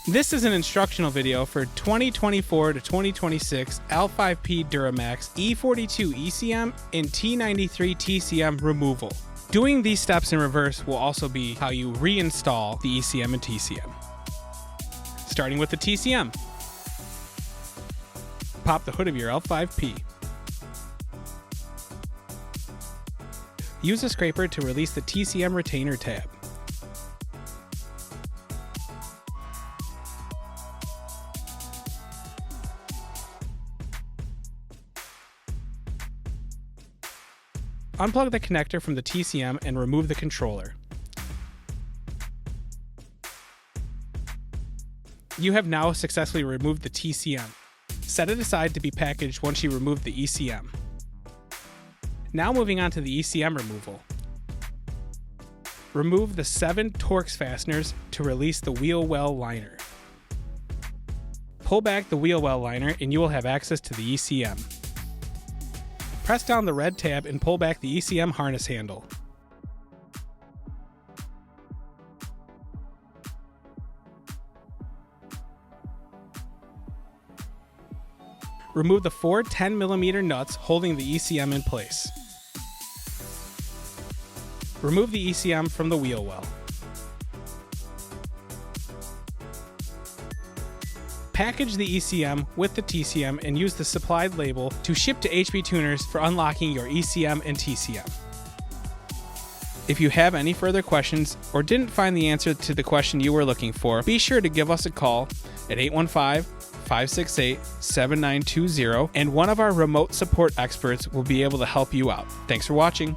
This is an instructional video for 2024 to 2026 L5P Duramax E42 ECM and T93 TCM removal. Doing these steps in reverse will also be how you reinstall the ECM and TCM. Starting with the TCM. Pop the hood of your L5P. Use a scraper to release the TCM retainer tab. Unplug the connector from the TCM and remove the controller. You have now successfully removed the TCM. Set it aside to be packaged once you remove the ECM. Now moving on to the ECM removal. Remove the 7 Torx fasteners to release the wheel well liner. Pull back the wheel well liner and you will have access to the ECM. Press down the red tab and pull back the ECM harness handle. Remove the 4 10mm nuts holding the ECM in place. Remove the ECM from the wheel well. Package the ECM with the TCM and use the supplied label to ship to HP tuners for unlocking your ECM and TCM. If you have any further questions or didn't find the answer to the question you were looking for, be sure to give us a call at 815-568-7920 and one of our remote support experts will be able to help you out. Thanks for watching.